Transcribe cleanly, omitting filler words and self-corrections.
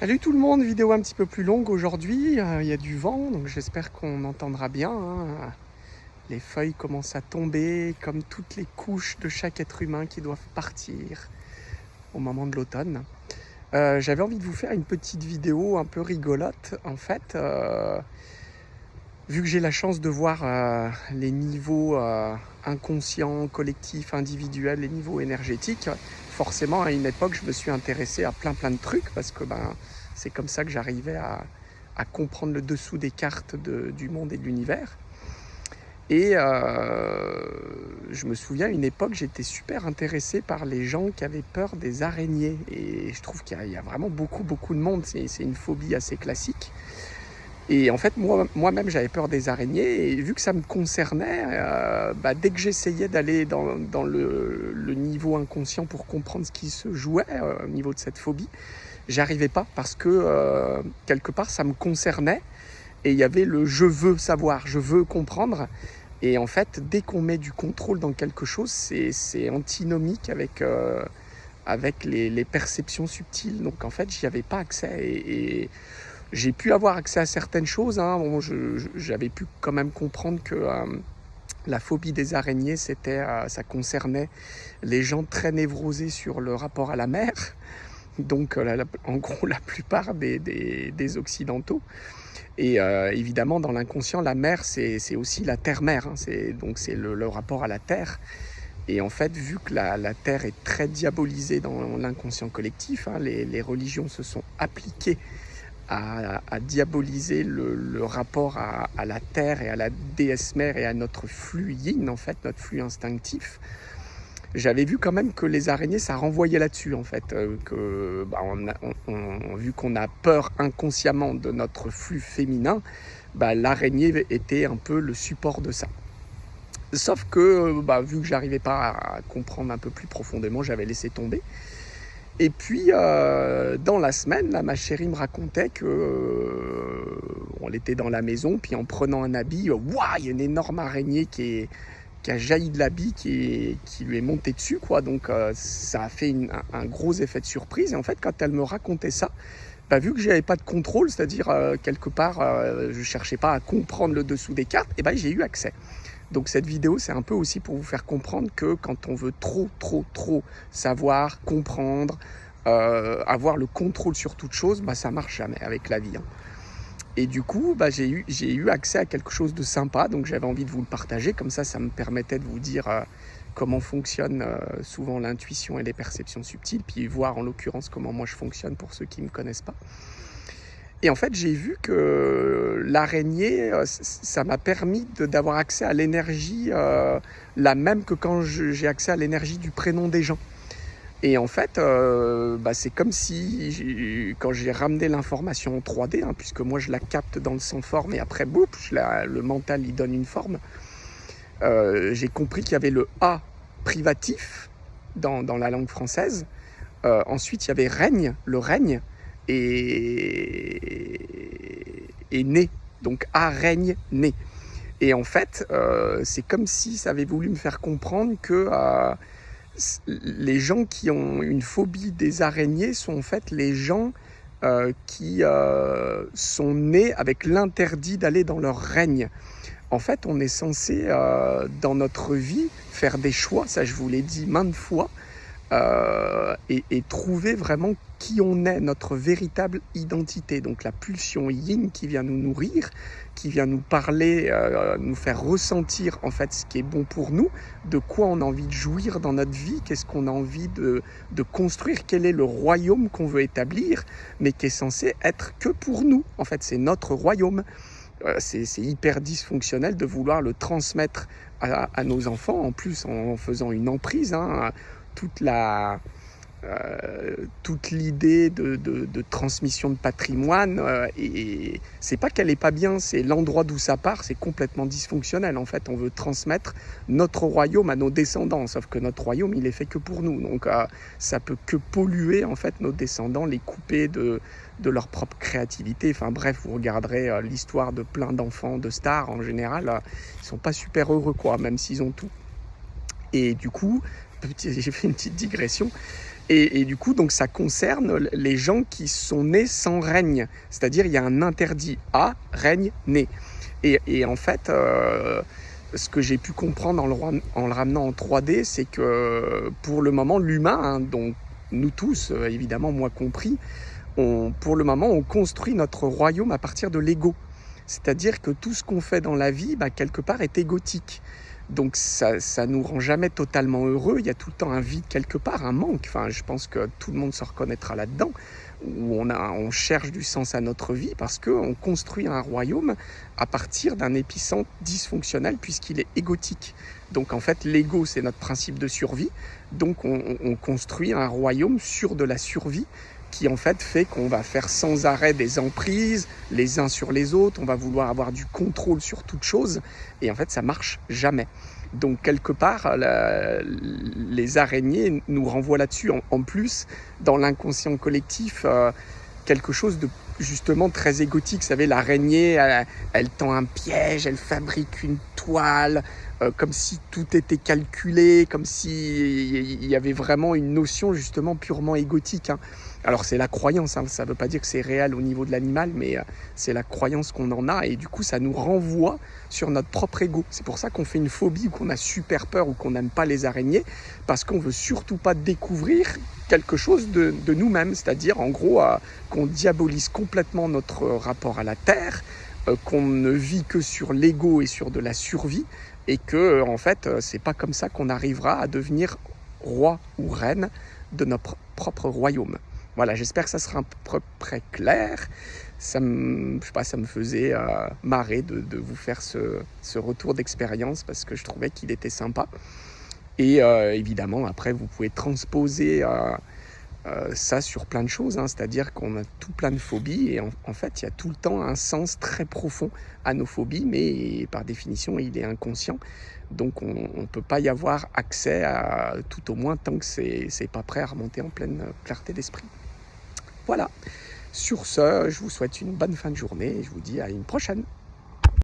Salut tout le monde, vidéo un petit peu plus longue aujourd'hui, il y a du vent donc j'espère qu'on entendra bien, hein. Les feuilles commencent à tomber comme toutes les couches de chaque être humain qui doivent partir au moment de l'automne. J'avais envie de vous faire une petite vidéo un peu rigolote en fait, vu que j'ai la chance de voir les niveaux inconscients, collectifs, individuels, les niveaux énergétiques. Forcément, à une époque, je me suis intéressé à plein de trucs parce que c'est comme ça que j'arrivais à comprendre le dessous des cartes du monde et de l'univers. Et je me souviens, à une époque, j'étais super intéressé par les gens qui avaient peur des araignées. Et je trouve qu'il y a vraiment beaucoup de monde. C'est une phobie assez classique. Et en fait, moi-même, j'avais peur des araignées. Et vu que ça me concernait, dès que j'essayais d'aller dans le niveau inconscient pour comprendre ce qui se jouait au niveau de cette phobie, j'arrivais pas parce que quelque part, ça me concernait. Et il y avait le « je veux savoir »,« je veux comprendre ». Et en fait, dès qu'on met du contrôle dans quelque chose, c'est antinomique avec les perceptions subtiles. Donc en fait, j'y avais pas accès. Et j'ai pu avoir accès à certaines choses, hein. Bon, j'avais pu quand même comprendre que la phobie des araignées, ça concernait les gens très névrosés sur le rapport à la mer. Donc en gros, la plupart des Occidentaux. Et évidemment, dans l'inconscient, la mer, c'est aussi la terre-mère, hein. C'est le rapport à la terre. Et en fait, vu que la terre est très diabolisée dans l'inconscient collectif, hein, les religions se sont appliquées à diaboliser le rapport à la terre et à la déesse mère et à notre flux yin, en fait, notre flux instinctif. J'avais vu quand même que les araignées, ça renvoyait là-dessus, en fait, vu qu'on a peur inconsciemment de notre flux féminin, l'araignée était un peu le support de ça. Sauf que, vu que j'arrivais pas à comprendre un peu plus profondément, j'avais laissé tomber. Et puis, dans la semaine, là, ma chérie me racontait que on était dans la maison, puis en prenant un habit, il y a une énorme araignée qui a jailli de l'habit, qui lui est montée dessus, quoi. Donc, ça a fait un gros effet de surprise. Et en fait, quand elle me racontait ça, vu que je n'avais pas de contrôle, c'est-à-dire quelque part, je ne cherchais pas à comprendre le dessous des cartes, et j'ai eu accès. Donc cette vidéo, c'est un peu aussi pour vous faire comprendre que quand on veut trop savoir, comprendre, avoir le contrôle sur toute chose, ça marche jamais avec la vie, hein. Et du coup, j'ai eu accès à quelque chose de sympa, donc j'avais envie de vous le partager. Comme ça me permettait de vous dire comment fonctionne souvent l'intuition et les perceptions subtiles, puis voir en l'occurrence comment moi je fonctionne pour ceux qui ne me connaissent pas. Et en fait, j'ai vu que l'araignée, ça m'a permis d'avoir accès à l'énergie la même que quand j'ai accès à l'énergie du prénom des gens. Et en fait, c'est comme si, quand j'ai ramené l'information en 3D, hein, puisque moi je la capte dans le sans-forme et après, le mental il donne une forme, j'ai compris qu'il y avait le A privatif dans la langue française. Ensuite, il y avait règne, le règne, et né, donc A règne né. Et en fait, c'est comme si ça avait voulu me faire comprendre que les gens qui ont une phobie des araignées sont en fait les gens qui sont nés avec l'interdit d'aller dans leur règne. En fait, on est censé, dans notre vie, faire des choix, ça je vous l'ai dit maintes fois, et trouver vraiment qui on est, notre véritable identité. Donc la pulsion yin qui vient nous nourrir, qui vient nous parler, nous faire ressentir en fait ce qui est bon pour nous, de quoi on a envie de jouir dans notre vie, qu'est-ce qu'on a envie de construire, quel est le royaume qu'on veut établir, mais qui est censé être que pour nous. En fait, c'est notre royaume. C'est hyper dysfonctionnel de vouloir le transmettre à nos enfants, en plus en faisant une emprise, hein. Toute l'idée de transmission de patrimoine, et c'est pas qu'elle est pas bien, c'est l'endroit d'où ça part, c'est complètement dysfonctionnel. En fait, on veut transmettre notre royaume à nos descendants, sauf que notre royaume, il est fait que pour nous. Donc, ça peut que polluer en fait nos descendants, les couper de leur propre créativité. Enfin bref, vous regarderez l'histoire de plein d'enfants, de stars en général, ils sont pas super heureux, quoi, même s'ils ont tout. Et du coup, j'ai fait une petite digression. Et du coup, donc ça concerne les gens qui sont nés sans règne. C'est-à-dire, il y a un interdit à règne né. Et en fait, ce que j'ai pu comprendre en le ramenant en 3D, c'est que pour le moment, l'humain, hein, donc nous tous, évidemment moi compris, pour le moment, on construit notre royaume à partir de l'ego. C'est-à-dire que tout ce qu'on fait dans la vie, quelque part, est égotique. Donc ça nous rend jamais totalement heureux. Il y a tout le temps un vide quelque part, un manque. Enfin, je pense que tout le monde se reconnaîtra là-dedans, où on cherche du sens à notre vie parce qu'on construit un royaume à partir d'un épicentre dysfonctionnel puisqu'il est égotique. Donc en fait, l'ego, c'est notre principe de survie. Donc on construit un royaume sur de la survie qui en fait qu'on va faire sans arrêt des emprises les uns sur les autres, on va vouloir avoir du contrôle sur toute chose, et en fait ça marche jamais. Donc quelque part, les araignées nous renvoient là-dessus. En plus, dans l'inconscient collectif, quelque chose de justement très égotique. Vous savez, l'araignée, elle tend un piège, elle fabrique une toile, comme si tout était calculé, comme s'il y avait vraiment une notion justement purement égotique, hein. Alors c'est la croyance, hein, ça ne veut pas dire que c'est réel au niveau de l'animal, mais c'est la croyance qu'on en a, et du coup ça nous renvoie sur notre propre ego. C'est pour ça qu'on fait une phobie ou qu'on a super peur ou qu'on n'aime pas les araignées, parce qu'on ne veut surtout pas découvrir quelque chose de nous-mêmes, c'est-à-dire en gros qu'on diabolise complètement notre rapport à la terre, qu'on ne vit que sur l'ego et sur de la survie, et que en fait c'est pas comme ça qu'on arrivera à devenir roi ou reine de notre propre royaume. Voilà, j'espère que ça sera à peu près clair. Ça me faisait marrer de vous faire ce retour d'expérience parce que je trouvais qu'il était sympa. Et évidemment, après, vous pouvez transposer ça sur plein de choses, hein. C'est-à-dire qu'on a tout plein de phobies et en fait, il y a tout le temps un sens très profond à nos phobies, mais par définition, il est inconscient. Donc, on ne peut pas y avoir accès à tout au moins tant que c'est pas prêt à remonter en pleine clarté d'esprit. Voilà. Sur ce, je vous souhaite une bonne fin de journée et je vous dis à une prochaine.